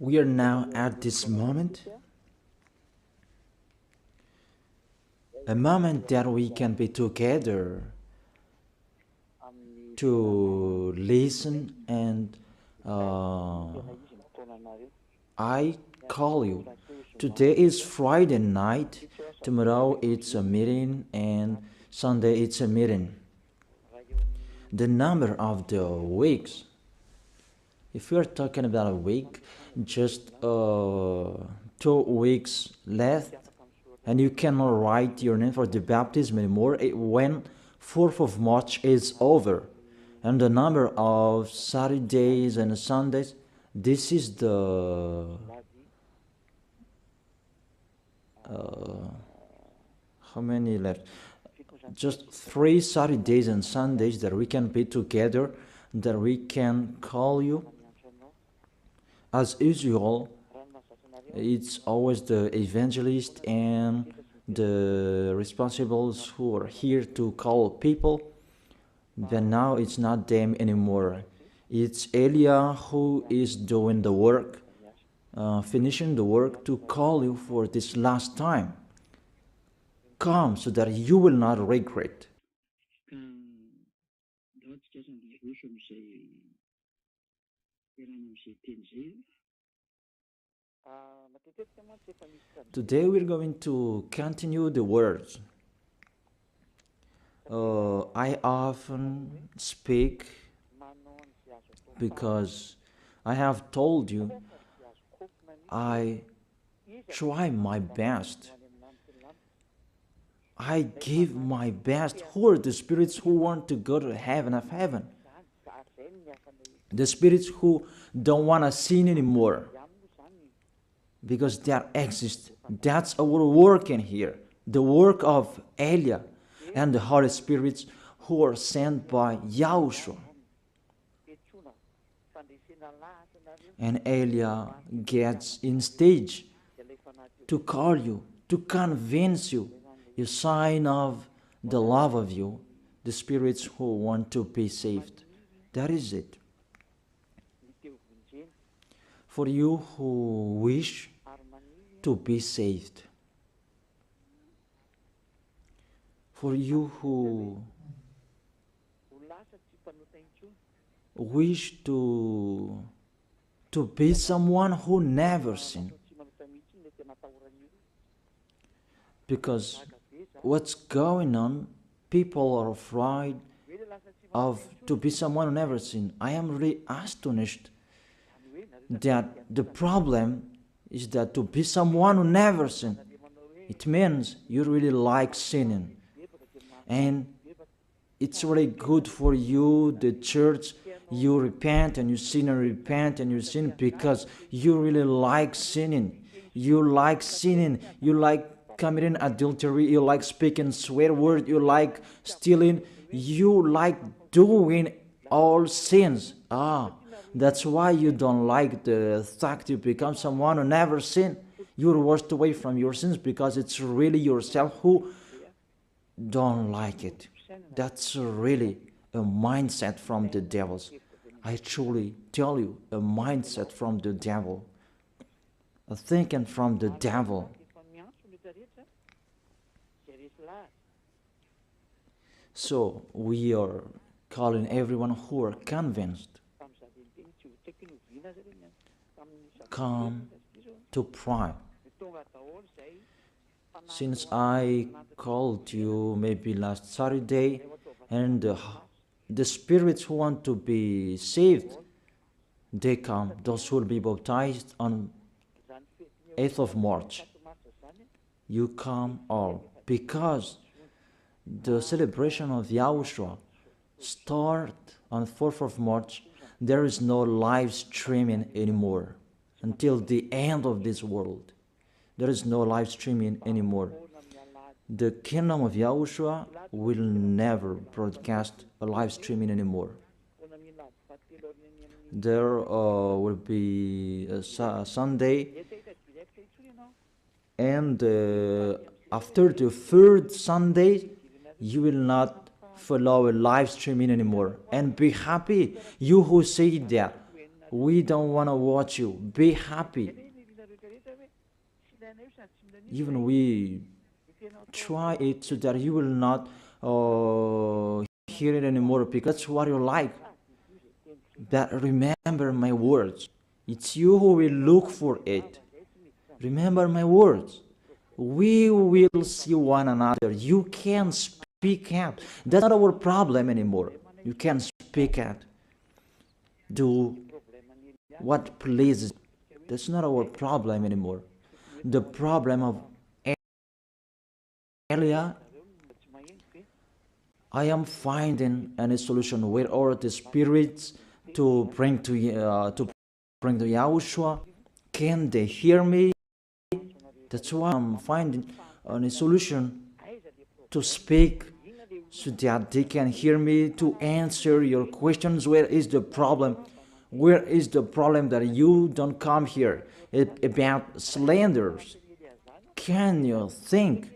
We are now at this moment, a moment that we can be together to listen and I call you. Today is Friday night, tomorrow it's a meeting, and Sunday it's a meeting. The number of the weeks, if we are talking about a week, just 2 weeks left, and you cannot write your name for the baptism anymore when 4th of March is over. And the number of Saturdays and Sundays, this is the how many left? Just 3 Saturdays and Sundays that we can be together, that we can call you. As usual, it's always the evangelist and the responsibles who are here to call people. But now it's not them anymore. It's Elia who is doing the work, finishing the work to call you for this last time. Come so that you will not regret. Today we're going to continue the words. I often speak because I have told you I try my best. I give my best. Who are the spirits who want to go to heaven of heaven? The spirits who don't want to sin anymore because that exists. That's our work in here. The work of Elia and the Holy Spirits who are sent by YAHOSHUAH. And Elia gets in stage to call you, to convince you, a sign of the love of you, the spirits who want to be saved. That is it. For you who wish to be saved, for you who wish to be someone who never sinned, because what's going on, people are afraid of to be someone who never sinned. I am really astonished that the problem is that to be someone who never sinned, it means you really like sinning. And it's really good for you, the church, you repent and you sin and repent and you sin because you really like sinning. You like sinning, you like committing adultery, you like speaking swear word, you like stealing, you like doing all sins. That's why you don't like the fact you become someone who never sinned. You're washed away from your sins because it's really yourself who don't like it. That's really a mindset from the devils. I truly tell you, a mindset from the devil. A thinking from the devil. So we are calling everyone who are convinced, come to pray. Since I called you maybe last Saturday, and the spirits who want to be saved, they come, those who will be baptized on 8th of March. You come all, because the celebration of YAHOSHUAH start on 4th of March. There is no live streaming anymore until the end of this world. There is no live streaming anymore. The kingdom of YAHOSHUAH will never broadcast a live streaming anymore. There will be a Sunday, and after the third Sunday, you will not follow a live streaming anymore. And be happy, you who say that. We don't want to watch you. Be happy. Even we try it so that you will not hear it anymore, because that's what you like. That remember my words. It's you who will look for it. Remember my words. We will see one another. You can speak out. That's not our problem anymore. You can speak out. Do what pleases. That's not our problem anymore. The problem of Elia, I am finding any solution where are the spirits to bring to YAHOSHUAH. Can they hear me? That's why I'm finding a solution to speak so that they can hear me, to answer your questions. Where is the problem? Where is the problem that you don't come here about slanders? Can you think?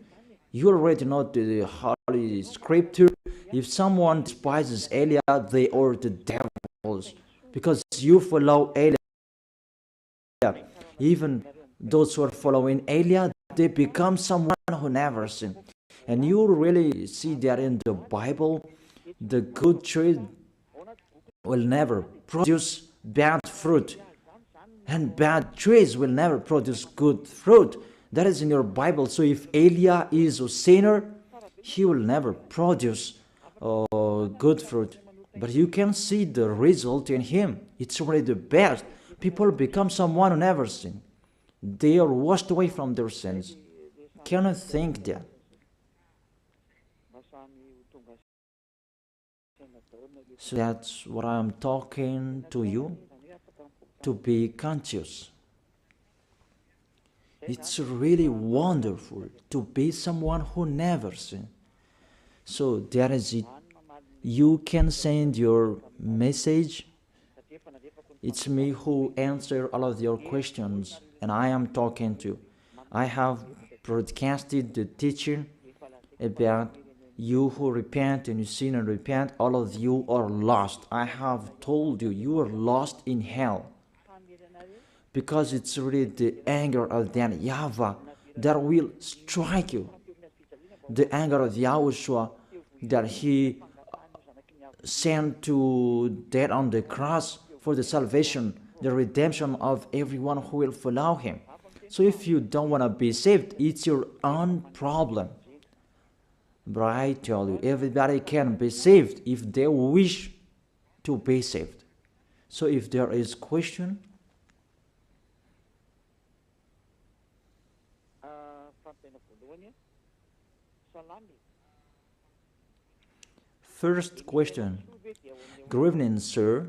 You already know the Holy Scripture. If someone despises Elia, they are the devils, because you follow Elia. Even those who are following Elia, they become someone who never sinned. And you really see that in the Bible, the good tree will never produce bad fruit, and bad trees will never produce good fruit. That is in your Bible. So if Elia is a sinner, he will never produce good fruit. But you can see the result in him. It's already the best. People become someone who never sinned. They are washed away from their sins. Can you think that? So that's what I'm talking to you, to be conscious. It's really wonderful to be someone who never sinned. So that is it. You can send your message. It's me who answer all of your questions, and I am talking to. I have broadcasted the teaching about you who repent and you sin and repent. All of you are lost. I have told you, you are lost in hell, because it's really the anger of that YAHVAH that will strike you. The anger of YAHOSHUAH that he sent to death on the cross for the salvation, the redemption of everyone who will follow him. So if you don't want to be saved, it's your own problem. But I tell you, everybody can be saved if they wish to be saved. So if there is question, first question. Good evening, sir.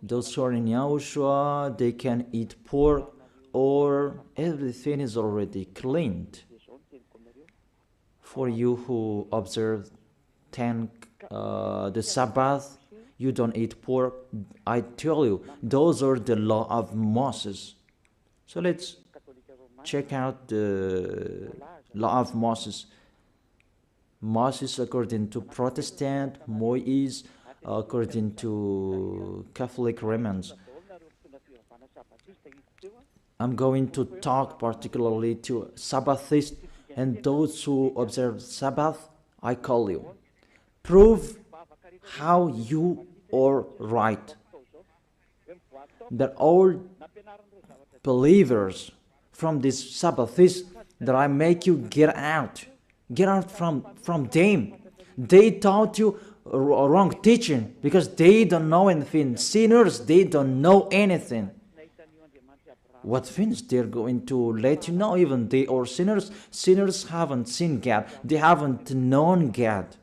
Those who are in YAHOSHUAH, they can eat pork, or everything is already cleaned. For you who observe the Sabbath, you don't eat pork. I tell you, those are the law of Moses. So let's check out the law of Moses. Moses according to Protestant, Moshè according to Catholic Romans. I'm going to talk particularly to Sabbathists and those who observe Sabbath. I call you. Prove how you are right. That all believers from this Sabbathists, that I make you get out. Get out from them. They taught you wrong teaching because they don't know anything. Sinners, they don't know anything. What things they're going to let you know? Even they are sinners. Sinners haven't seen God. They haven't known God.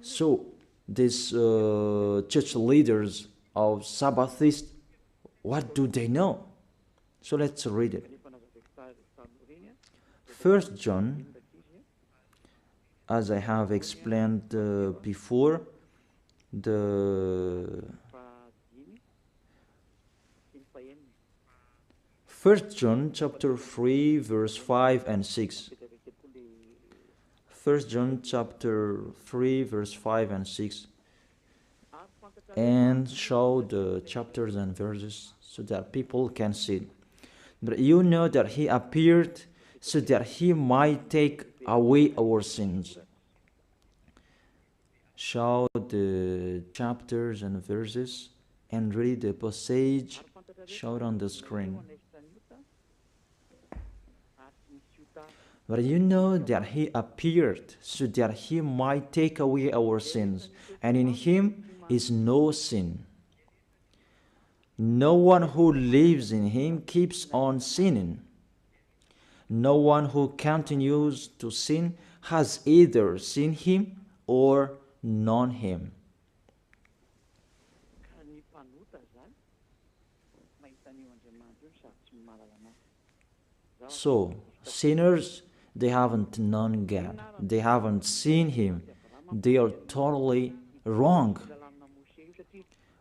So these church leaders of Sabbathists, what do they know? So let's read it. 1 John, as I have explained before, the 1 John chapter 3 verse 5 and 6. 1 John chapter 3 verse 5 and 6, and show the chapters and verses so that people can see. But you know that he appeared so that he might take away our sins. Show the chapters and verses and read the passage showed on the screen. But you know that he appeared so that he might take away our sins, and in him is no sin. No one who lives in him keeps on sinning. No one who continues to sin has either seen him or known him. So, sinners, they haven't known God. They haven't seen him. They are totally wrong.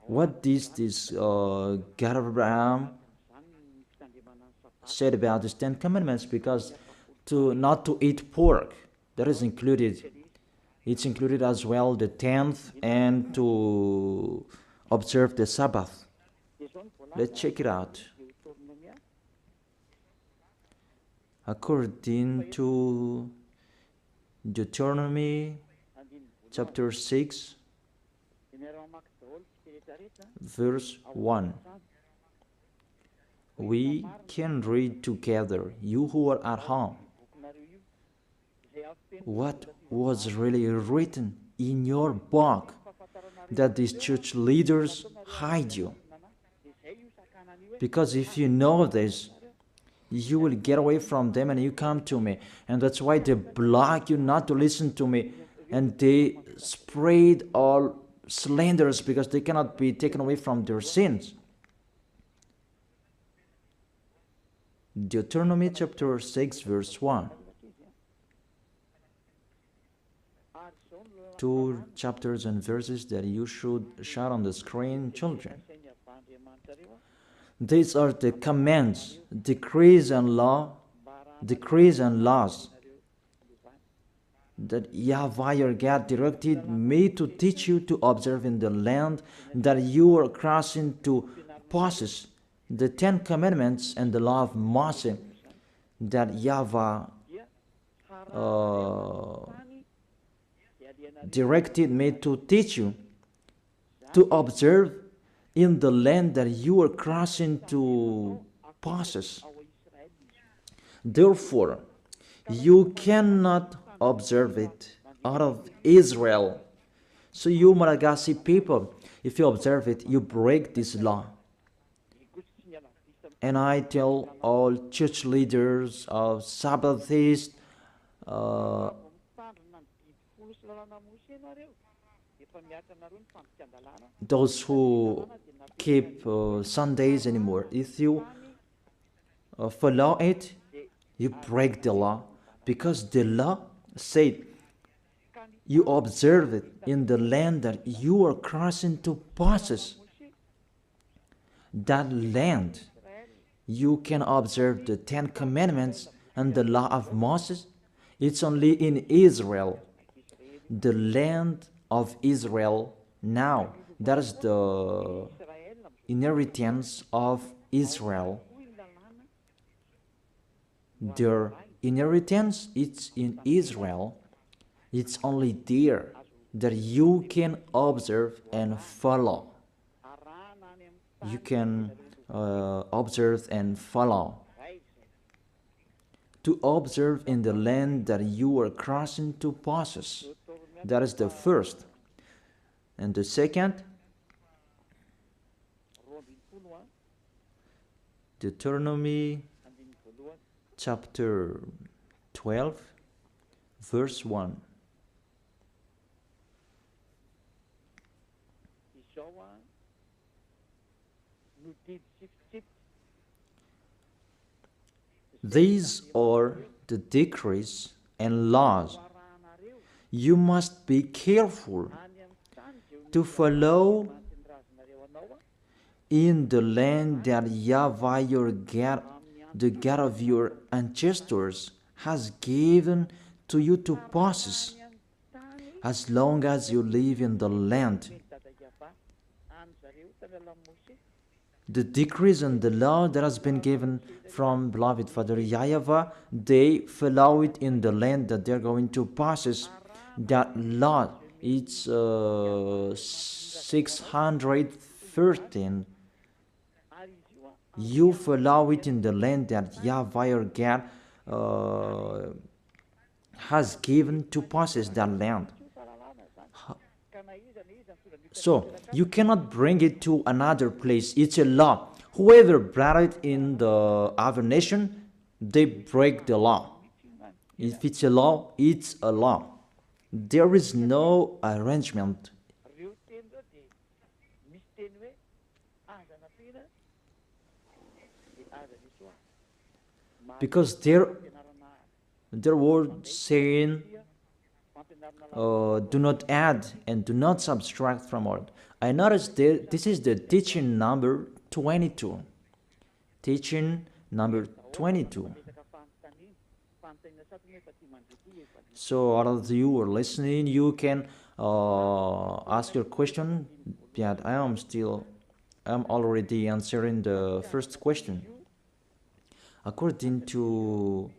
What did this God of Abraham said about the 10 Commandments? Because not to eat pork, that is included. It's included as well the 10th, and to observe the Sabbath. Let's check it out. According to Deuteronomy chapter 6, verse 1. We can read together, you who are at home. What was really written in your book that these church leaders hide you? Because if you know this, you will get away from them and you come to me. And that's why they block you not to listen to me. And they spread all slanders because they cannot be taken away from their sins. Deuteronomy chapter 6 verse 1. 2 chapters and verses that you should shout on the screen, children. These are the commands, decrees and laws that YAHVAH your God directed me to teach you to observe in the land that you are crossing to possess, the 10 Commandments and the law of Moshè that YAHVAH directed me to teach you to observe in the land that you are crossing to possess. Therefore, you cannot observe it out of Israel. So you Malagasy people, if you observe it, you break this law. And I tell all church leaders of Sabbathists, those who keep Sundays anymore, if you follow it, you break the law, because the law said you observe it in the land that you are crossing to possess. That land, you can observe the 10 Commandments and the law of Moses. It's only in Israel, the land of Israel now. That is the inheritance of Israel. Their inheritance, it's in Israel. It's only there that you can observe and follow. You can observe and follow. To observe in the land that you are crossing to possess. That is the first. And the second, Deuteronomy chapter 12, verse 1. These are the decrees and laws you must be careful to follow in the land that YAHVAH your God, the God of your ancestors, has given to you to possess as long as you live in the land. The decrees and the law that has been given from beloved Father YAHVAH, they follow it in the land that they're going to possess. That law, it's 613. You follow it in the land that YAHVAH your God has given to possess that land. So you cannot bring it to another place. It's a law. Whoever brought it in the other nation, they break the law. If it's a law, it's a law. There is no arrangement. Because their word saying, do not add and do not subtract from it. I noticed this is the teaching number 22. Teaching number 22. So all of you who are listening, you can ask your question. Yeah, I'm already answering the first question. According to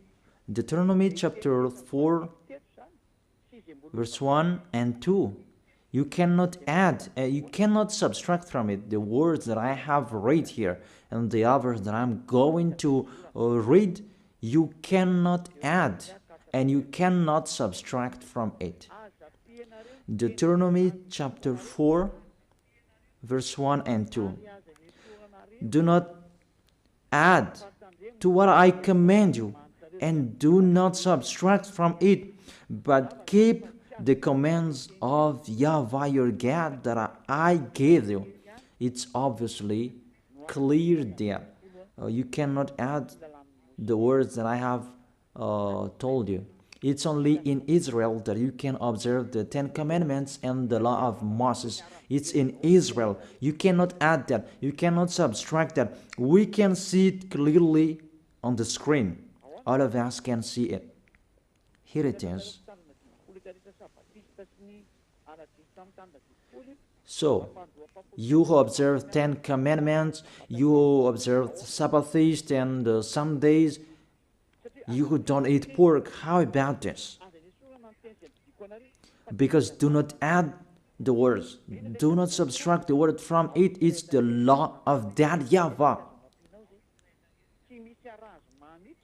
Deuteronomy chapter 4, verse 1 and 2, you cannot add, you cannot subtract from it the words that I have read here and the others that I'm going to read. You cannot add and you cannot subtract from it. Deuteronomy chapter 4, verse 1 and 2. Do not add to what I command you, and do not subtract from it, but keep the commands of YAHVAH your God that I gave you. It's obviously clear there. You cannot add the words that I have told you. It's only in Israel that you can observe the 10 Commandments and the law of Moses. It's in Israel. You cannot add that. You cannot subtract that. We can see it clearly on the screen. All of us can see it. Here it is. So, you who observe 10 Commandments, you who observe Sabbath feast and Sundays, you who don't eat pork, how about this? Because do not add the words, do not subtract the word from it. It's the law of that YAHVAH.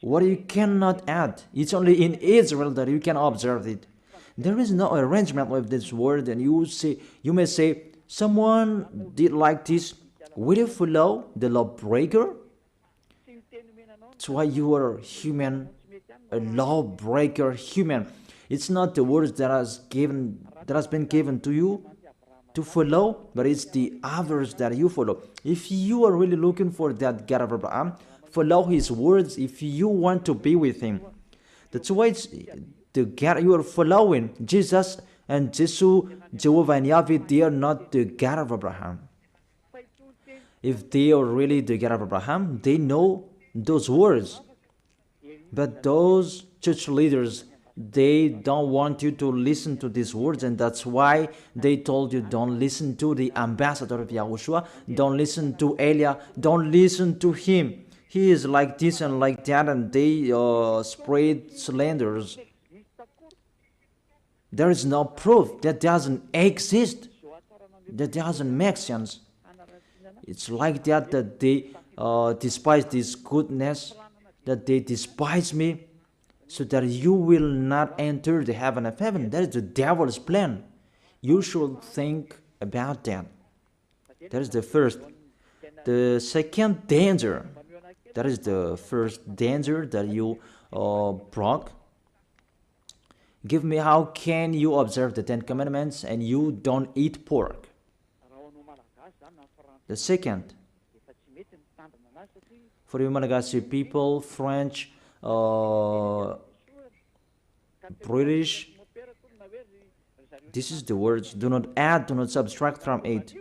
What you cannot add, it's only in Israel that you can observe it. There is no arrangement with this word, and you may say, someone did like this. Will you follow the lawbreaker? That's why you are human, a lawbreaker human. It's not the words that has been given to you to follow, but it's the others that you follow. If you are really looking for that God of Abraham, follow his words if you want to be with him. That's why it's the God you are following. Jesus and Jesus, Jehovah and Yahweh, they are not the God of Abraham. If they are really the God of Abraham, they know those words. But those church leaders, they don't want you to listen to these words, and that's why they told you don't listen to the ambassador of YAHOSHUAH, don't listen to Elia, don't listen to him. He is like this and like that, and they spread slanders. There is no proof. That doesn't exist. That doesn't make sense. It's like that they despise this goodness, that they despise me, so that you will not enter the heaven of heaven. That is the devil's plan. You should think about that. That is the first. The second danger, that is the first danger that you broke. Give me, how can you observe the 10 Commandments and you don't eat pork? The second, for you Malagasy people, French, British, this is the words, do not add, do not subtract from it.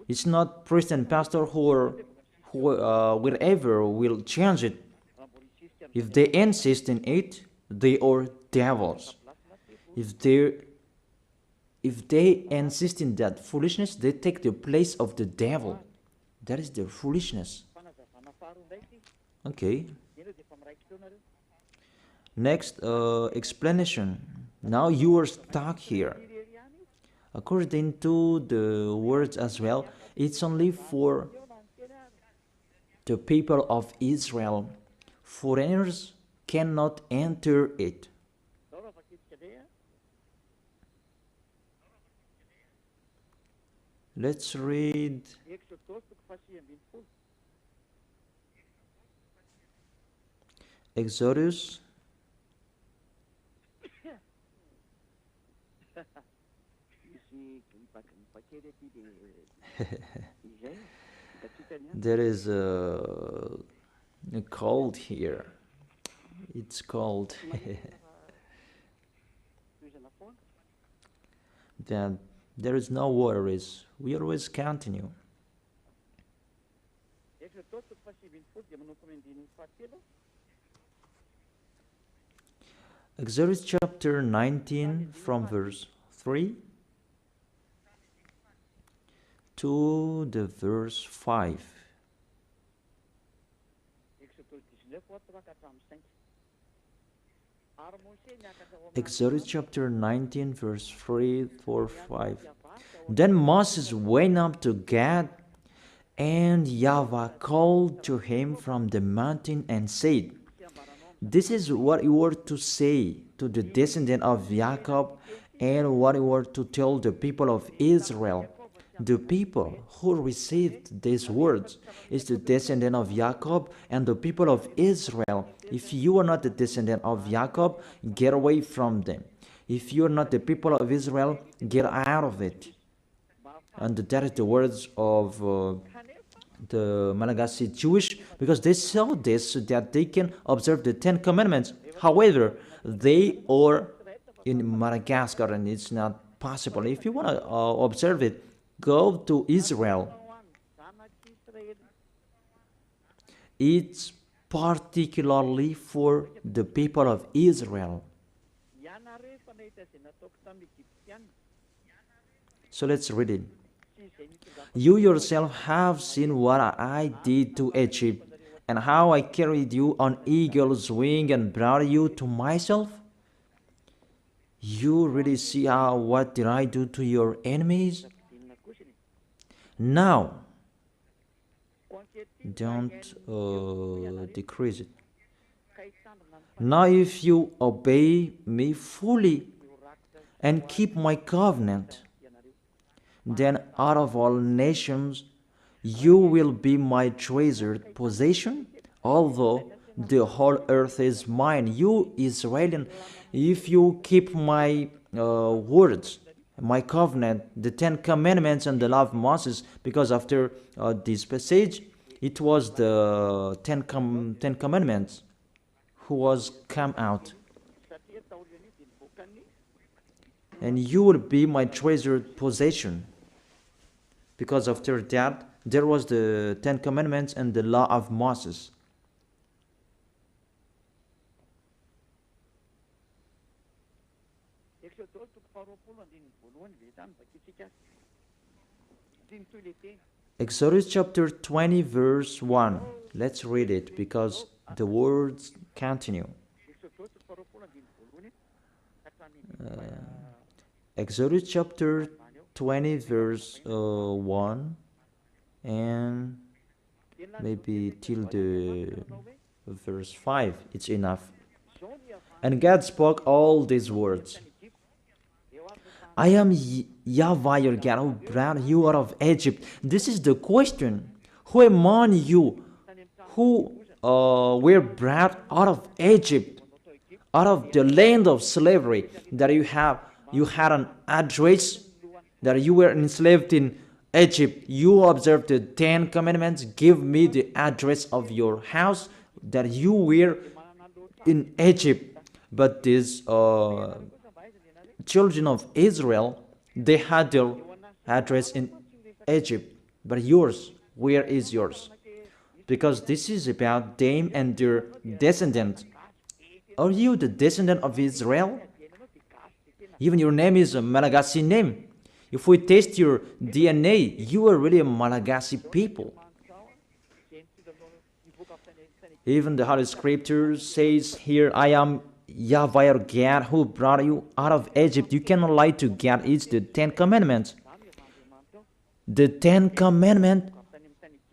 It's not priest and pastor who wherever will change it. If they insist in it, they are devils. If they insist in that foolishness, they take the place of the devil. That is their foolishness. Okay. Next explanation. Now you are stuck here. According to the words as well, it's only for the people of Israel. Foreigners cannot enter it. Let's read Exodus there is a cold here. It's cold. Then there is no worries. We always continue. Exodus chapter 19 from verse 3 to the verse 5. Exodus chapter 19 verse 3 4 5. Then Moses went up to Gad, and YAHVAH called to him from the mountain and said, "This is what you were to say to the descendant of Jacob, and what you were to tell the people of Israel. The people who received these words is the descendant of Jacob and the people of Israel. If you are not the descendant of Jacob, get away from them. If you are not the people of Israel, get out of it." And that is the words of the Malagasy Jewish, because they saw this so that they can observe the 10 Commandments. However, they are in Madagascar and it's not possible. If you want to observe it, go to Israel. It's particularly for the people of Israel. So let's read it. "You yourself have seen what I did to Egypt, and how I carried you on eagle's wing and brought you to myself. You really see what did I do to your enemies? Now, don't decrease it. Now if you obey me fully and keep my covenant, then out of all nations you will be my treasured possession, although the whole earth is mine. You Israelian, if you keep my words, my covenant, the 10 Commandments and the law of Moses," because after this passage, it was the 10 Commandments who was come out. "And you will be my treasured possession." Because after that, there was the 10 Commandments and the law of Moses. Exodus chapter 20 verse 1. Let's read it because the words continue. Exodus chapter 20 verse 1 and maybe till the verse 5. It's enough. "And God spoke all these words. I am YAHVAH your God, who brought you out of Egypt." This is the question. Who among you who were brought out of Egypt, out of the land of slavery, that you had an address, that you were enslaved in Egypt, you observed the 10 Commandments, give me the address of your house, that you were in Egypt. But these children of Israel, they had their address in Egypt. But yours, where is yours? Because this is about them and their descendants. Are you the descendant of Israel? Even your name is a Malagasy name. If we test your DNA, you are really a Malagasy people. Even the Holy Scripture says here, I am YAHVAH your God who brought you out of Egypt. You cannot lie to God. It's the 10 Commandments. The 10 Commandments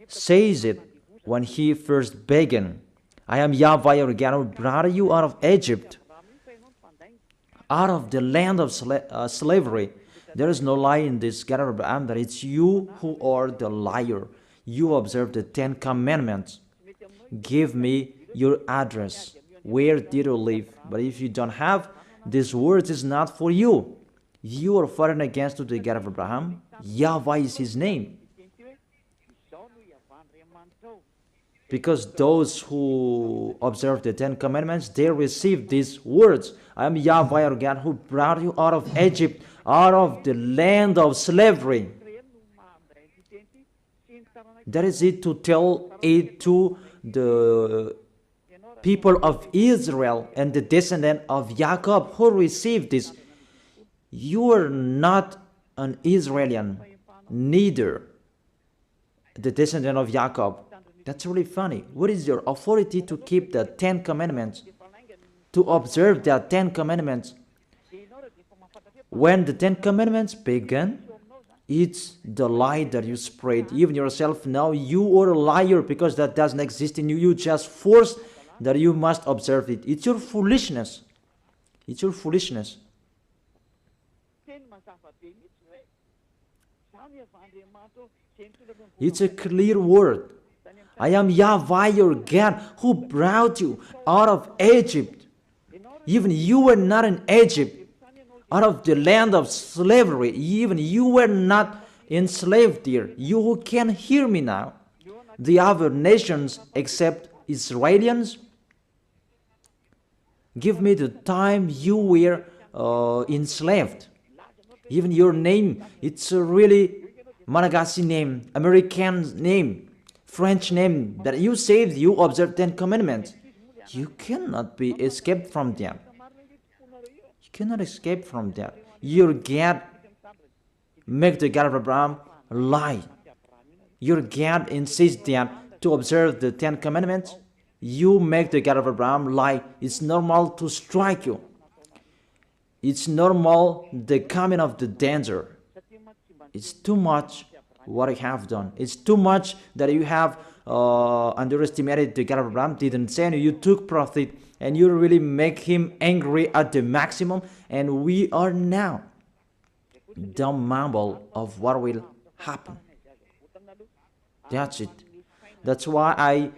says it when he first began. I am YAHVAH your God who brought you out of Egypt, out of the land of slavery. There is no lie in this God of Abraham, that it's you who are the liar. You observe the 10 Commandments. Give me your address. Where did you live? But if you don't have, this word is not for you. You are fighting against the God of Abraham. YAHVAH is his name. Because those who observe the 10 Commandments, they receive these words. I am YAHVAH your God who brought you out of Egypt, out of the land of slavery. That is it, to tell it to the people of Israel and the descendant of Jacob who received this. You are not an Israelian, neither the descendant of Jacob. That's really funny. What is your authority to keep the 10 Commandments? To observe the 10 Commandments? When the 10 Commandments began, it's the lie that you spread. Even yourself now, you are a liar, because that doesn't exist in you. You just force that you must observe it. It's your foolishness. It's your foolishness. It's a clear word. I am YAHVAH your God who brought you out of Egypt. Even you were not in Egypt, out of the land of slavery. Even you were not enslaved there. You who can hear me now, the other nations except Israelians, give me the time you were enslaved. Even your name, it's a really Malagasy name, American name, French name, that you saved, you observe 10 Commandments. You cannot be escaped from them. You cannot escape from that. Your God make the God of Abraham lie. Your God insists that to observe the 10 Commandments, you make the God of Abraham lie. It's normal to strike you. It's normal the coming of the danger. It's too much what I have done. It's too much that you have underestimated the God of Abraham. Didn't say you took profit and you really make him angry at the maximum. And we are now the mumble of what will happen. That's it. That's why I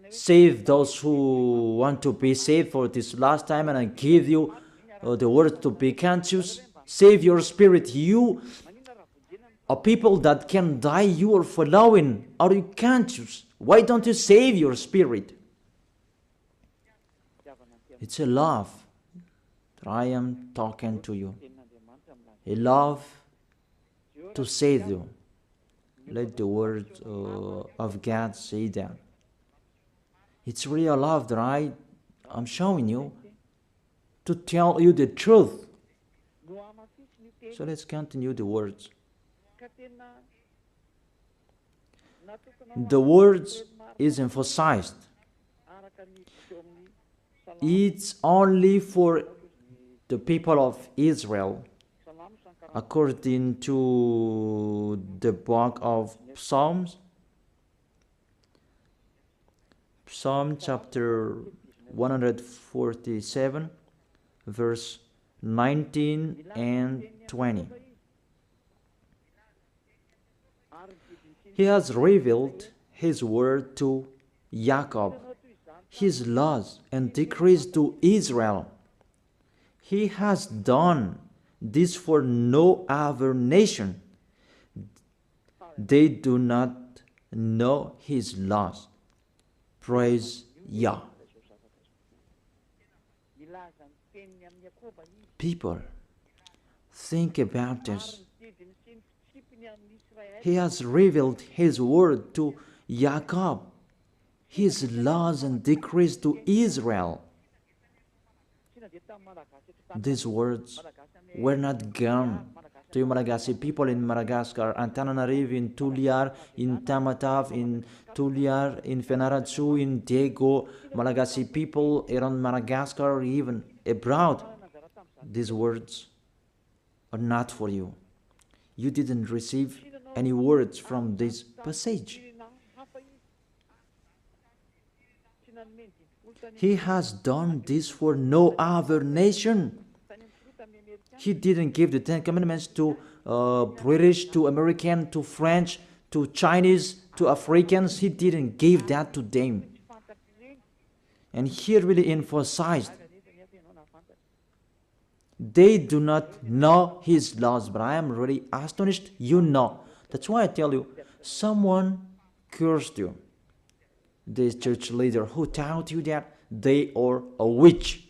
save those who want to be saved for this last time, and I give you the word to be conscious. Save your spirit. You are people that can die. You are following. Are you conscious? Why don't you save your spirit? It's a love that I am talking to you. A love to save you. Let the word of God say that. It's really a love that I'm showing you to tell you the truth. So let's continue the words. The words is emphasized. It's only for the people of Israel, according to the book of Psalms. Psalm chapter 147, verse 19 and 20. He has revealed his word to Jacob, his laws and decrees to Israel. He has done this for no other nation. They do not know his laws. Praise Yah. People, think about this. He has revealed his word to Jacob, his laws and decrees to Israel. These words were not gone to Malagasy people in Madagascar, Antananarivo, in Tuliar, in Tamatave, in Tuliar, in Fenaratsu, in Dago, Malagasy people around Madagascar, or even abroad. These words are not for you. You didn't receive any words from this passage. He has done this for no other nation. He didn't give the 10 Commandments to British, to American, to French, to Chinese, to Africans. He didn't give that to them. And he really emphasized, they do not know his laws, but I am really astonished you know. That's why I tell you, someone cursed you. This church leader who taught you that they are a witch,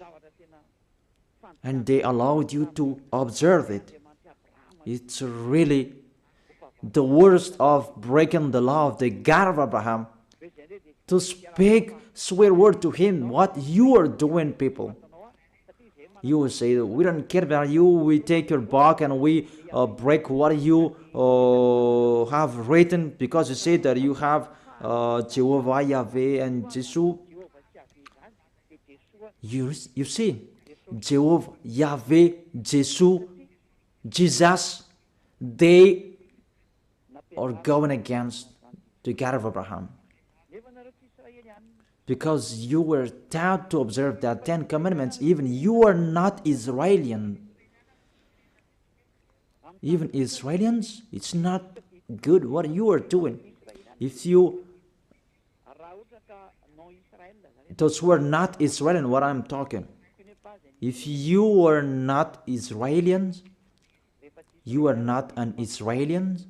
and they allowed you to observe it. It's really the worst of breaking the law of the God of Abraham, to speak swear word to him. What you are doing, people. You will say, we don't care about you, we take your book and we break what you have written, because you say that you have Jehovah, Yahweh, and Jesus. You see, Jehovah, Yahweh, Jesus, they are going against the God of Abraham. Because you were taught to observe that 10 Commandments, even you are not Israeli. Even Israelis, it's not good what you are doing. If you, those who are not Israeli, what I'm talking, if you are not Israelians, you are not an Israelian,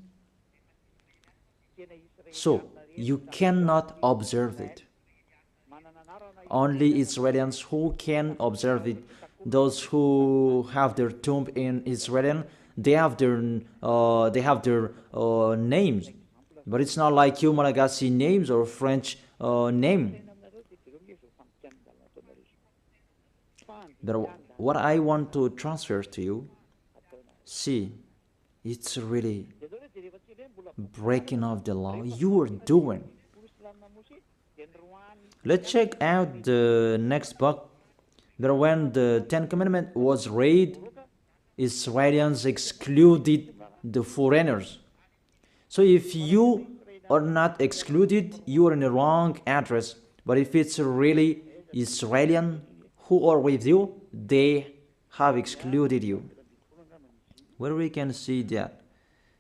so you cannot observe it. Only Israelis who can observe it. Those who have their tomb in Israel, they have their names, but it's not like you Malagasy names or French name. But what I want to transfer to you, see, it's really breaking of the law you are doing. Let's check out the next book. That when the 10 Commandments was read, Israelis excluded the foreigners. So if you are not excluded, you are in the wrong address. But if it's really Israelian who are with you, they have excluded you. Where we can see that?